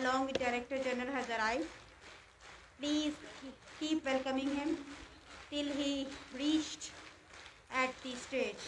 along with Director General has arrived. Please keep welcoming him till he reached at the stage.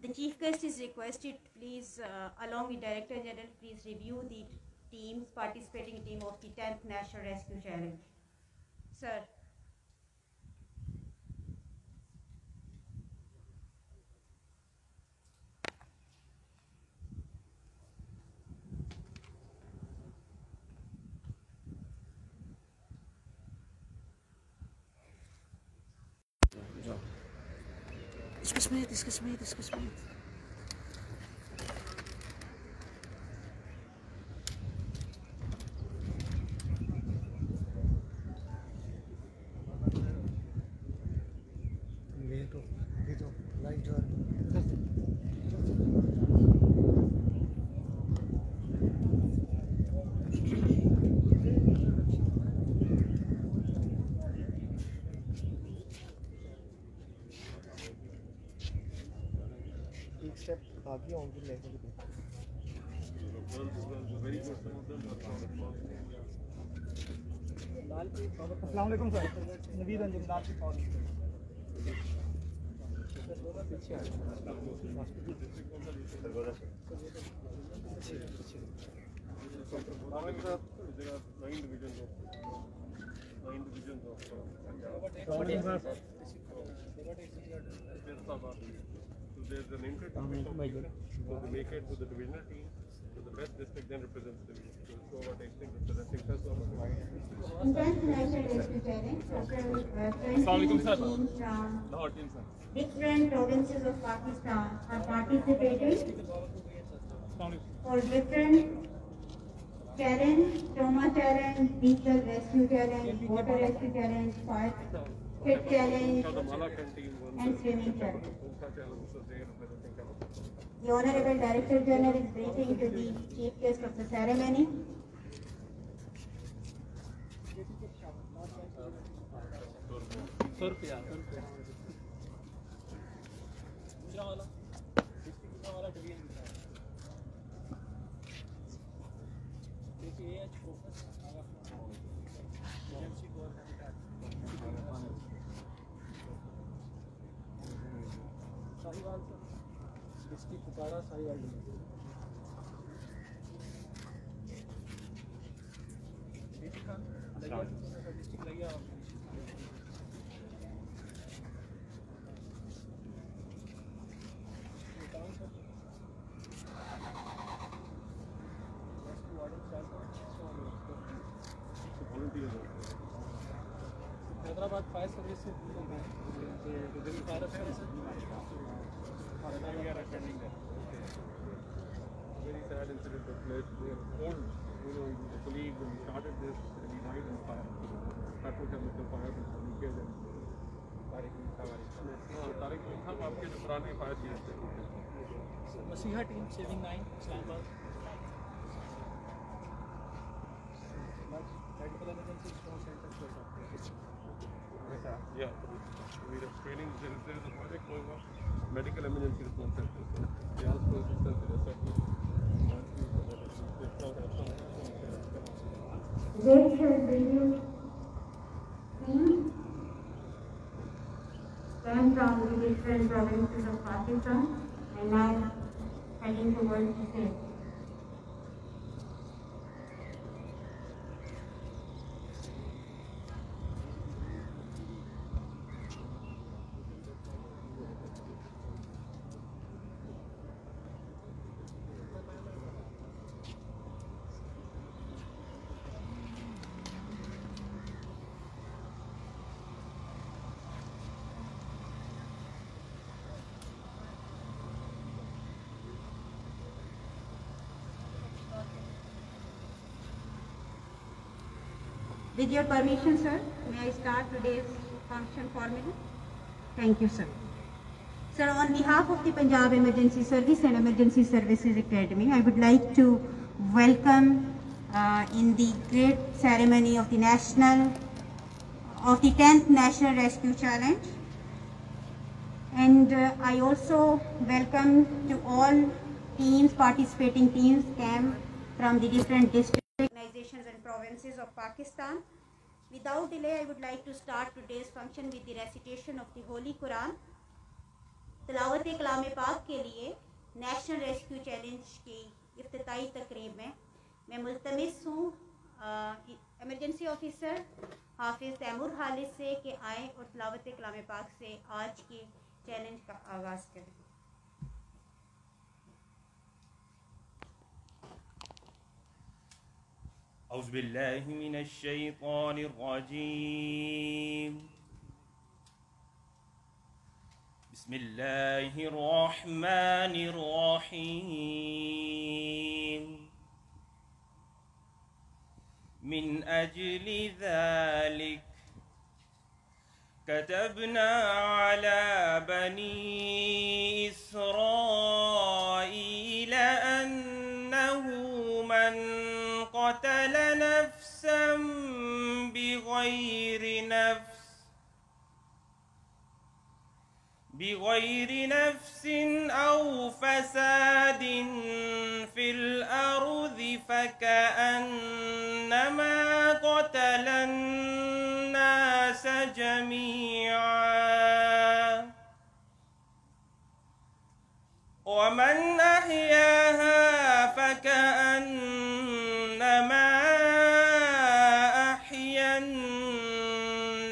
The Chief Guest is requested, please, along with Director General, please review the teams, participating team of the 10th National Rescue Challenge. Sir. Excuse me. Step आगे होंगे लेने के लिए। अस्सलाम वालेकुम sir, Naveed Anjum लाल की फौज। पीछे there's an inter-divisional so they make it to the divisional team, so the best district then represents the division. So it's over district representing first over. International Rescue Challenge, teams from different provinces of Pakistan are participating for different challenge, trauma challenge, vehicle rescue challenge, water rescue challenge, fire pit challenge, and swimming challenge. The Honorable Director General is briefing to the Chief Guest of the ceremony. District पुकारा Sahiwal district लगिया Hyderabad fire service से fire We are attending that. Very sad incident took place. We are old, the colleague when we started this, and he died in fire. Petrochemical fire in Nuclear and Tariq Saab, आपके जो पुराने fire किए थे. मसीहा team saving 9 Islamabad medical emergency response centre Yeah, we are training. There is a project going on. Medical emergency response center. They also assist us with assessment. This has been came from the different provinces of Pakistan And now, handing the word to Philip. With your permission, sir, may I start today's function formally? Thank you, sir. Sir, on behalf of the Punjab Emergency Service and Emergency Services Academy, I would like to welcome in the great ceremony of the 10th National Rescue Challenge. And I also welcome to all teams, participating teams came from the different districts, organizations and provinces of Pakistan. Without delay, I would like to start today's function with the recitation of the Holy Quran. तिलावत कलाम पाक के लिए national rescue challenge की इफ्तिताई तकरीब में मैं मुल्तमिस हूँ emergency officer हाफिज़ तैमूर खालिद से कि आएँ और तिलावत कलाम पाक से आज की चैलेंज का आगाज़ करें। औज़ु बिल्लाहि मिनश शैतानिर रजीम बिस्मिल्लाहिर रहमानिर रहीम मिन अजलि ज़ालिक कतबना अला बनी इस्राईल अन्नहु मन क़तल नफ्सन बिग़ैरि नफ्सिन औ फ़सादिन फ़िल अर्ज़ि फ़कअन्नमा क़तलन नास जमीअन वमन अहयाहा फ़कअन्नमा अहयन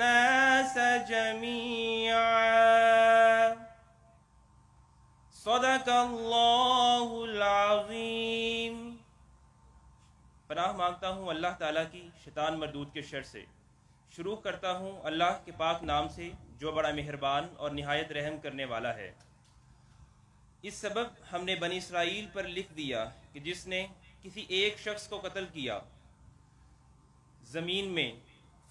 नास जमीअन सदक़ल्लाहुल अज़ीम। पनाह मांगता हूँ अल्लाह ताला की शैतान मरदूद के शर से। शुरू करता हूँ अल्लाह के पाक नाम से जो बड़ा मेहरबान और निहायत रहम करने वाला है। इस सबब हमने बनी इसराइल पर लिख दिया कि जिसने किसी एक शख्स को कत्ल किया ज़मीन में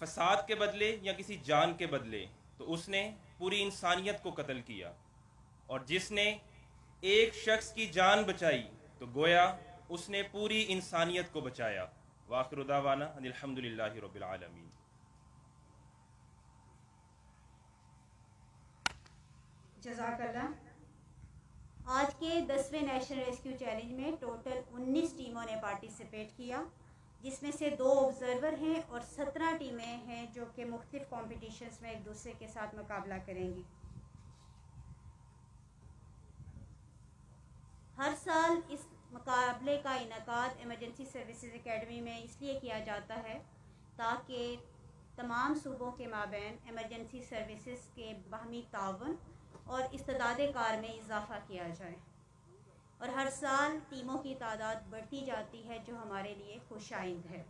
फसाद के बदले या किसी जान के बदले तो उसने पूरी इंसानियत को कत्ल किया, और जिसने एक शख्स की जान बचाई तो गोया उसने पूरी इंसानियत को बचाया। वाखिरु दावाना अनिल हम्दुलिल्लाहि रब्बिल आलमीन। जज़ाकल्लाह। आज के 10वें नेशनल रेस्क्यू चैलेंज में टोटल 19 टीमों ने पार्टिसिपेट किया, जिसमें से 2 ऑब्जर्वर हैं और 17 टीमें हैं जो कि मुख्तलिफ कॉम्पिटिशन्स में एक दूसरे के साथ मुकाबला करेंगी। हर साल इस मुकाबले का इनेकाद इमरजेंसी सर्विसेज एकेडमी में इसलिए किया जाता है ताकि तमाम सूबों के माबैन इमरजेंसी सर्विसेज के बाहमी तावन और इस्तेदाद कार में इजाफ़ा किया जाए, और हर साल टीमों की तादाद बढ़ती जाती है जो हमारे लिए खुशाइंद है।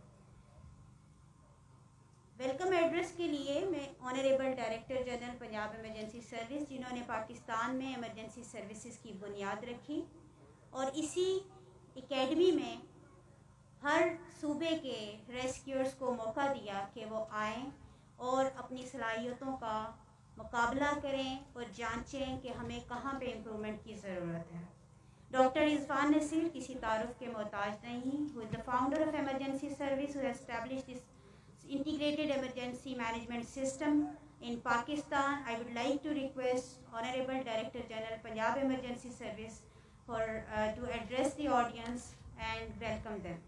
वेलकम एड्रेस के लिए मैं honourable director general Punjab emergency service, जिन्होंने पाकिस्तान में इमरजेंसी सर्विसेज की बुनियाद रखी और इसी एकेडमी में हर सूबे के रेस्क्यूअर्स को मौका दिया कि वो आएँ और अपनी सलाहियतों का मुकाबला करें और जांचें कि हमें कहाँ पे इम्प्रूवमेंट की ज़रूरत है। डॉक्टर इज़फान नसीर किसी तारुफ के मोहताज नहीं, who is the founder of emergency service, who established this integrated emergency management system in Pakistan. I would like to request Honorable Director General Punjab Emergency Service for to address the audience and welcome them.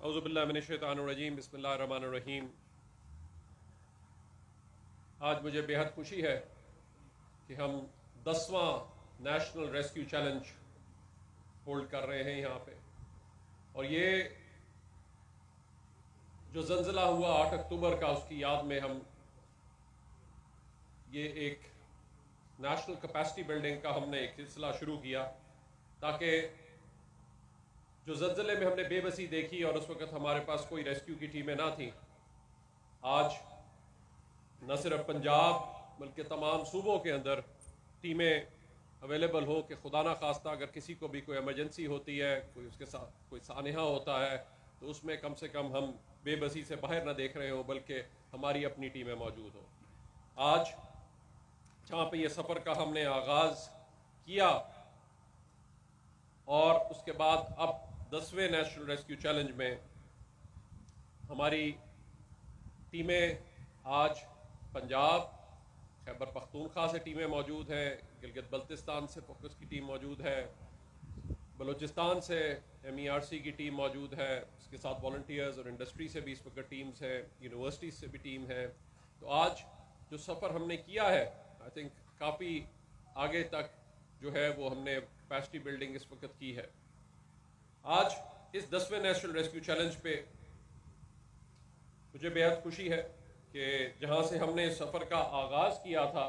औज़ुबिल्लाहिमिनश्शैतानिर्रजीम बिस्मिल्लाहिर्रहमानिर्रहीम। आज मुझे बेहद खुशी है कि हम 10वां national rescue challenge hold कर रहे हैं यहाँ पे। और ये जो ज़ल्ज़ला हुआ 8 अक्टूबर का, उसकी याद में हम ये एक नेशनल कैपेसिटी बिल्डिंग का हमने एक सिलसिला शुरू किया, ताकि जो ज़ल्ज़ले में हमने बेबसी देखी और उस वक़्त हमारे पास कोई रेस्क्यू की टीमें ना थी, आज न सिर्फ पंजाब बल्कि तमाम सूबों के अंदर टीमें अवेलेबल हो कि खुदा ना खास्ता अगर किसी को भी कोई इमरजेंसी होती है, कोई उसके साथ कोई सानहा होता है, तो उसमें कम से कम हम बेबसी से बाहर ना देख रहे हो, बल्कि हमारी अपनी टीमें मौजूद हो। आज जहाँ पे ये सफ़र का हमने आगाज़ किया और उसके बाद अब 10वें नेशनल रेस्क्यू चैलेंज में हमारी टीमें आज पंजाब, खैबर पख्तूनख्वा से टीमें मौजूद हैं, गिलगित बल्तिस्तान से फोकस की टीम मौजूद है, बलूचिस्तान से MERC की टीम मौजूद है, इसके साथ वॉलंटियर्स और इंडस्ट्री से भी इस वक्त टीम्स हैं, यूनिवर्सिटी से भी टीम है। तो आज जो सफ़र हमने किया है, आई थिंक काफ़ी आगे तक जो है वो हमने कैपेसिटी बिल्डिंग इस वक्त की है। आज इस 10वें नेशनल रेस्क्यू चैलेंज पे मुझे बेहद खुशी है कि जहाँ से हमने इस सफ़र का आगाज़ किया था,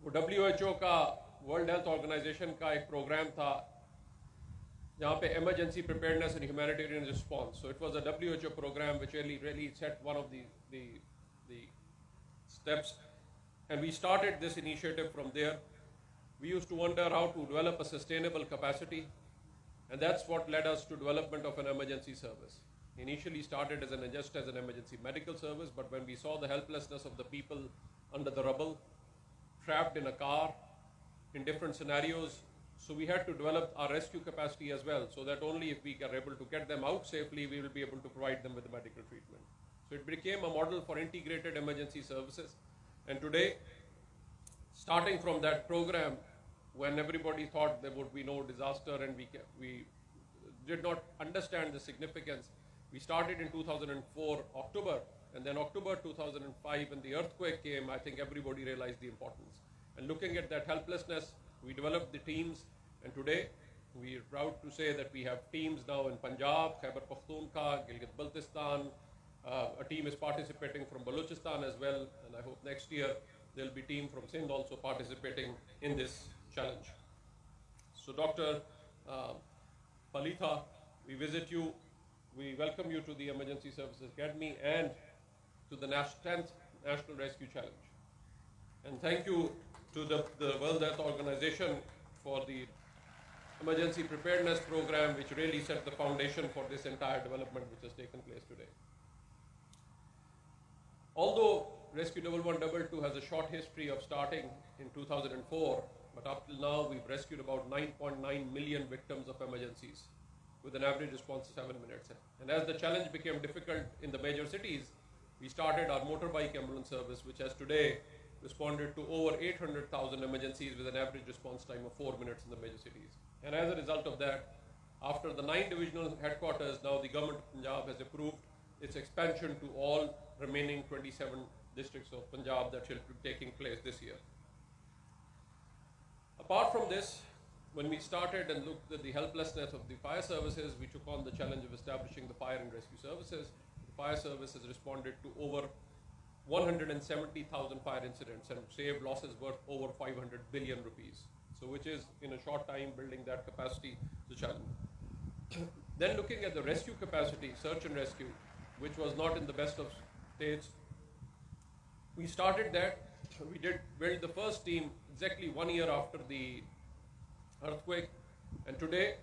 वो WHO का, वर्ल्ड हेल्थ ऑर्गेनाइजेशन का एक प्रोग्राम था जहाँ पे emergency preparedness and humanitarian response. So it was a WHO program which really set one of the steps, and we started this initiative from there. We used to wonder how to develop a sustainable capacity, and that's what led us to development of an emergency service. Initially started as just as an emergency medical service, but when we saw the helplessness of the people under the rubble, trapped in a car in different scenarios, so we had to develop our rescue capacity as well, so that only if we are able to get them out safely, we will be able to provide them with the medical treatment. So it became a model for integrated emergency services. And today, starting from that program, when everybody thought there would be no disaster and we did not understand the significance, we started in 2004 October, and then October 2005 when the earthquake came, I think everybody realized the importance. And looking at that helplessness, we developed the teams, and today we are proud to say that we have teams now in Punjab, Khyber Pakhtunkhwa, Gilgit Baltistan. A team is participating from Balochistan as well, and I hope next year there will be a team from Sindh also participating in this challenge. So Dr. Palitha, we visit you, we welcome you to the Emergency Services Academy and to the 10th National Rescue Challenge. And thank you to the World Health Organization for the emergency preparedness program, which really set the foundation for this entire development which has taken place today. Although Rescue 1112 has a short history of starting in 2004, but up till now we've rescued about 9.9 million victims of emergencies with an average response of 7 minutes. And as the challenge became difficult in the major cities, we started our motorbike ambulance service, which has today responded to over 800,000 emergencies with an average response time of 4 minutes in the major cities. And as a result of that, after the 9 divisional headquarters, now the government of Punjab has approved its expansion to all remaining 27 districts of Punjab that shall be taking place this year. Apart from this, when we started and looked at the helplessness of the fire services, we took on the challenge of establishing the fire and rescue services. The fire service has responded to over 170,000 fire incidents and saved losses worth over 500 billion rupees. So which is, in a short time, building that capacity is a challenge. Then looking at the rescue capacity, search and rescue, which was not in the best of states, we started that. We did build the first team exactly 1 year after the earthquake, and today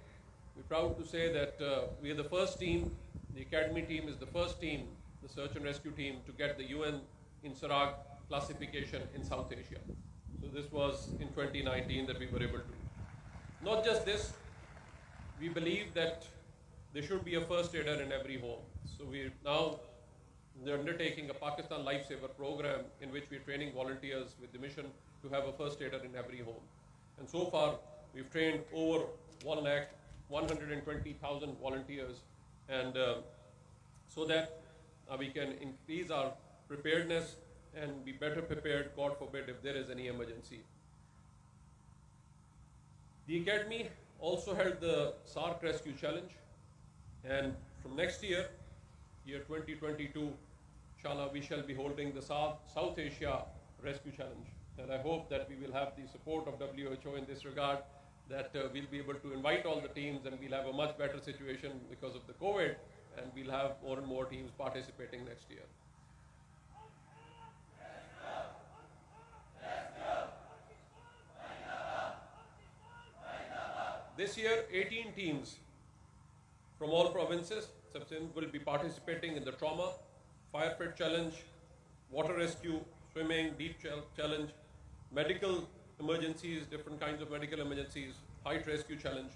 we're proud to say that we are the first team, the academy team is the first team, the search and rescue team, to get the UN INSARAG classification in South Asia. So this was in 2019 that we were able to. Not just this, we believe that there should be a first aider in every home. So we're now undertaking a Pakistan Lifesaver program in which we're training volunteers with the mission to have a first aider in every home. And so far, we've trained over 1,120,000 volunteers and so that we can increase our preparedness and be better prepared, God forbid, if there is any emergency. The Academy also held the SARC Rescue Challenge, and from next year, year 2022, inshallah, we shall be holding the South Asia Rescue Challenge. And I hope that we will have the support of WHO in this regard, that we'll be able to invite all the teams and we'll have a much better situation because of the COVID, and we'll have more and more teams participating next year. This year, 18 teams from all provinces will be participating in the trauma, fire pit challenge, water rescue, swimming, deep challenge, medical emergencies, different kinds of medical emergencies, height rescue challenge.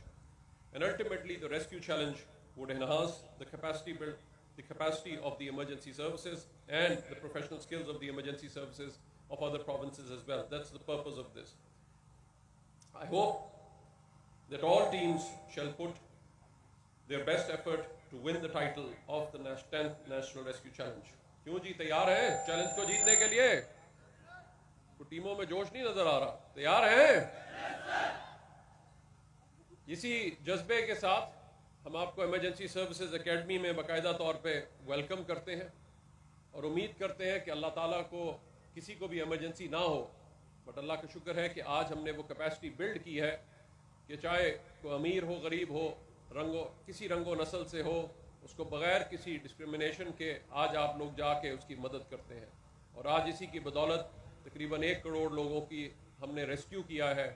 And ultimately, the rescue challenge would enhance the capacity of the emergency services and the professional skills of the emergency services of other provinces as well. That's the purpose of this. I hope that all teams shall put their best effort to win the title of the 10th National Rescue Challenge. क्यों जी, तैयार हैं challenge को जीतने के लिए? तो टीमों में जोश नहीं नजर आ रहा? तैयार हैं? इसी जज्बे के साथ हम आपको इमरजेंसी सर्विसेज एकेडमी में बाकायदा तौर पे वेलकम करते हैं और उम्मीद करते हैं कि अल्लाह ताला को किसी को भी इमरजेंसी ना हो, बट अल्लाह का शुक्र है कि आज हमने वो कैपेसिटी बिल्ड की है कि चाहे कोई अमीर हो, गरीब हो, किसी रंगो नस्ल से हो, उसको बगैर किसी डिस्क्रिमिनेशन के आज आप लोग जाके उसकी मदद करते हैं। और आज इसी की बदौलत तकरीबन 1 करोड़ लोगों की हमने रेस्क्यू किया है,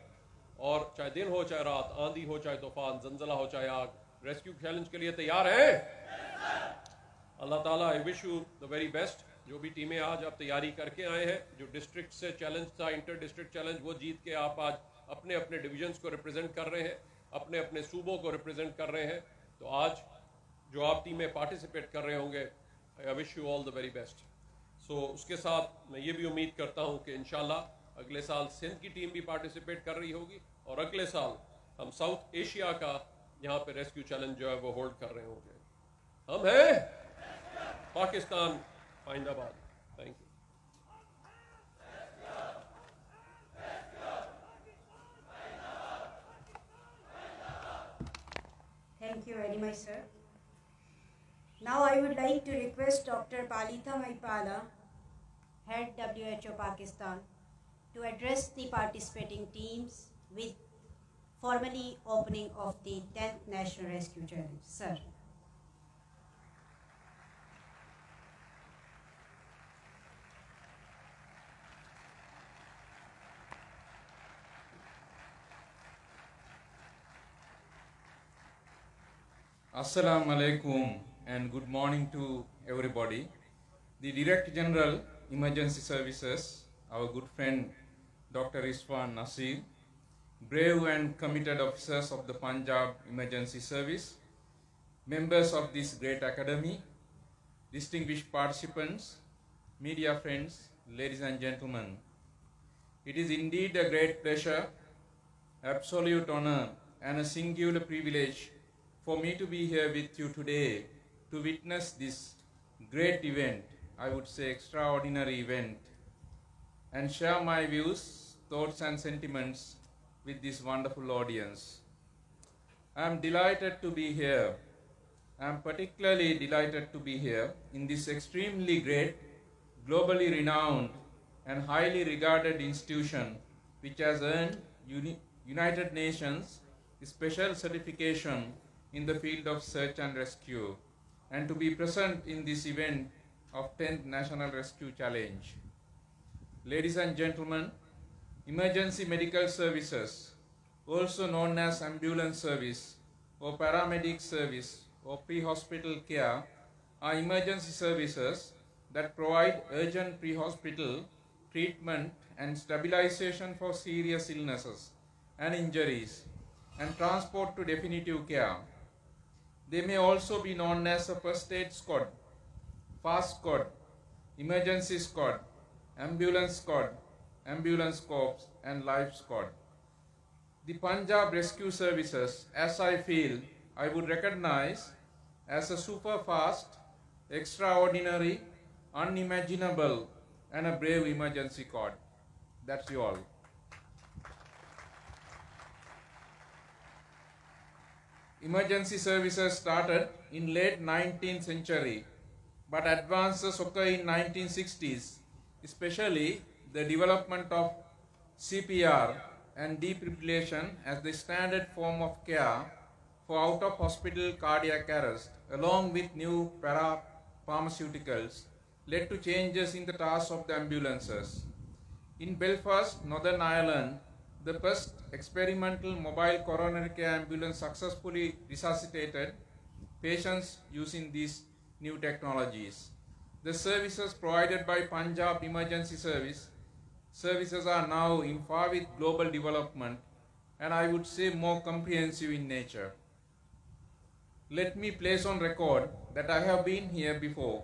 और चाहे दिन हो, चाहे रात, आंधी हो, चाहे तूफान, जंजला हो, चाहे आग, रेस्क्यू चैलेंज के लिए तैयार हैं? अल्लाह ताला, आई wish you the very best. जो भी टीमें आज आप तैयारी करके आए हैं, जो डिस्ट्रिक्ट से चैलेंज था, इंटर डिस्ट्रिक्ट चैलेंज, वो जीत के आप आज अपने अपने डिविजन्स को रिप्रेजेंट कर रहे हैं, अपने अपने सूबों को रिप्रेजेंट कर रहे हैं। तो आज जो आप टीमें पार्टिसिपेट कर रहे होंगे, I wish you all the very best. So उसके साथ मैं ये भी उम्मीद करता हूँ कि इंशाल्लाह अगले साल सिंध की टीम भी पार्टिसिपेट कर रही होगी, और अगले साल हम साउथ एशिया का यहाँ पे रेस्क्यू चैलेंज जो है वो होल्ड कर रहे होंगे। हम हैं पाकिस्तान फाइंदाबाद। Thank you. Thank you very much, sir. Now I would like to request Dr. Palitha Maipala, Head WHO Pakistan, to address the participating teams with formally opening of the 10th National Rescue Challenge. Sir. Assalamu alaikum and good morning to everybody. The Director General Emergency Services, our good friend Dr. Isfan Nasir, brave and committed officers of the Punjab Emergency Service, members of this great academy, distinguished participants, media friends, ladies and gentlemen. It is indeed a great pleasure, absolute honor and a singular privilege for me to be here with you today to witness this great event, I would say extraordinary event, and share my views, thoughts and sentiments with this wonderful audience. I am delighted to be here. I am particularly delighted to be here in this extremely great, globally renowned and highly regarded institution which has earned United Nations special certification in the field of search and rescue, and to be present in this event of 10th National Rescue Challenge. Ladies and gentlemen, emergency medical services, also known as ambulance service or paramedic service or pre-hospital care, are emergency services that provide urgent pre-hospital treatment and stabilization for serious illnesses and injuries and transport to definitive care. They may also be known as a first aid squad, fast squad, emergency squad, ambulance squad, ambulance corps, and life squad. The Punjab Rescue Services, as I feel, I would recognize as a super fast, extraordinary, unimaginable, and a brave emergency corps. That's you all. Emergency services started in late 19th century, but advances occur in 1960s, especially the development of CPR and defibrillation as the standard form of care for out-of-hospital cardiac arrest, along with new parapharmaceuticals, led to changes in the task of the ambulances. In Belfast, Northern Ireland, the first experimental mobile coronary care ambulance successfully resuscitated patients using these new technologies. The services provided by Punjab Emergency Services are now in par with global development, and I would say more comprehensive in nature. Let me place on record that I have been here before,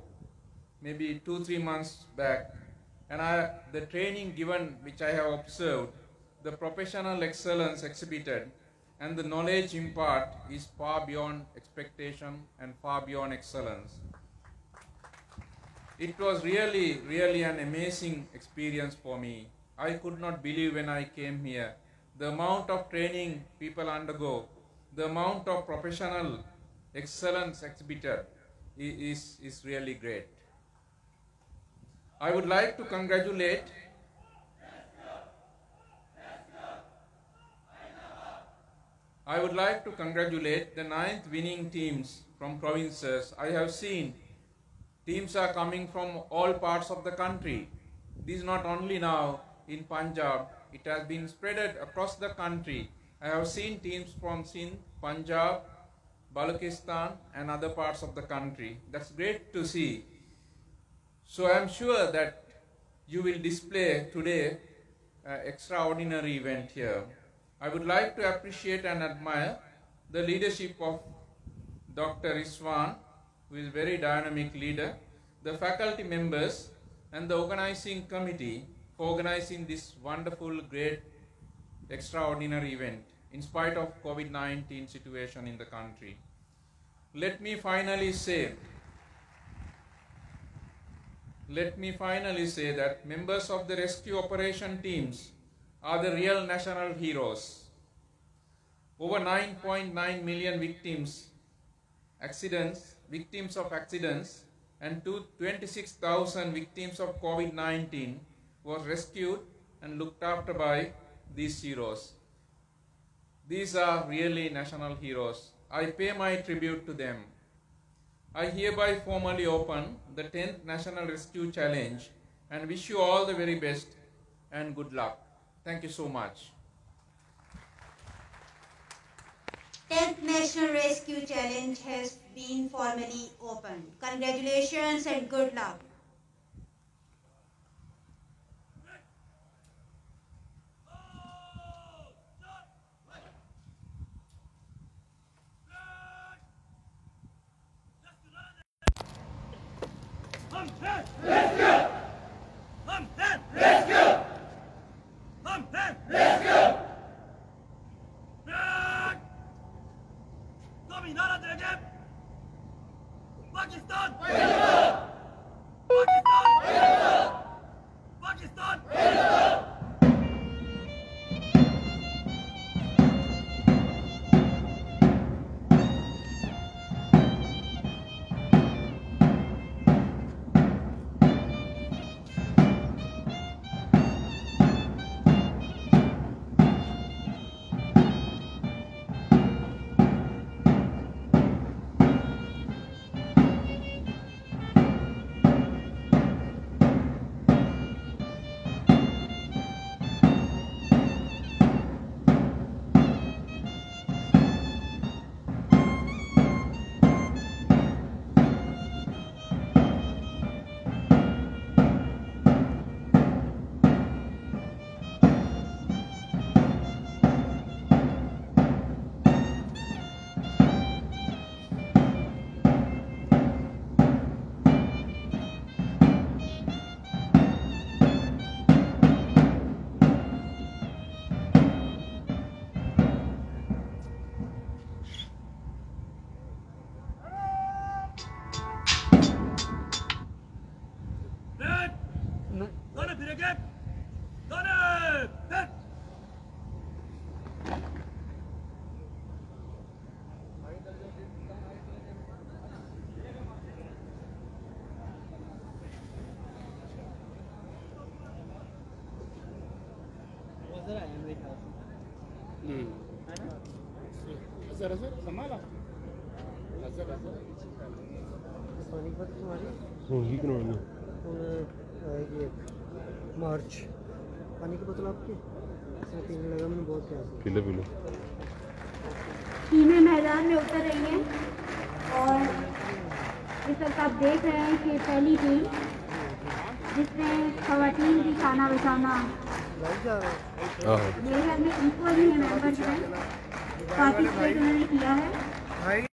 maybe 2-3 months back, and the training given which I have observed, the professional excellence exhibited, and the knowledge imparted is far beyond expectation and far beyond excellence. It was really an amazing experience for me. I could not believe when I came here the amount of training people undergo, the amount of professional excellence exhibited is really great. I would like to congratulate the 9th winning teams from provinces. I have seen teams are coming from all parts of the country. This is not only now in Punjab, it has been spread across the country. I have seen teams from Sindh, Punjab, Balochistan and other parts of the country. That's great to see. So I am sure that you will display today an extraordinary event here. I would like to appreciate and admire the leadership of Dr. Iswan, who is a very dynamic leader, the faculty members and the organizing committee for organizing this wonderful, great, extraordinary event in spite of COVID-19 situation in the country. Let me finally say that members of the rescue operation teams are the real national heroes. Over 9.9 million victims of accidents and 26,000 victims of COVID-19 was rescued and looked after by these heroes. These are really national heroes. I pay my tribute to them. I hereby formally open the 10th National Rescue Challenge and wish you all the very best and good luck. Thank you so much. 10th National Rescue Challenge has been formally opened. Congratulations and good luck. Panipat तुम्हारी होगी कि नहीं? ये मार्च पानी की बोतल आपकी इसमें पीने लगा मैंने बहुत प्यास पीले पीले टीमें मैदान में उतर रही हैं और इस वक्त आप देख रहे हैं कि पहली टीम जिसमें खवातीन की खाना बचाना लाइट जा रहा है मेरे घर में इक्वल ही मेंबर्स हैं पार्टिसिपेट उन्होंने किया है।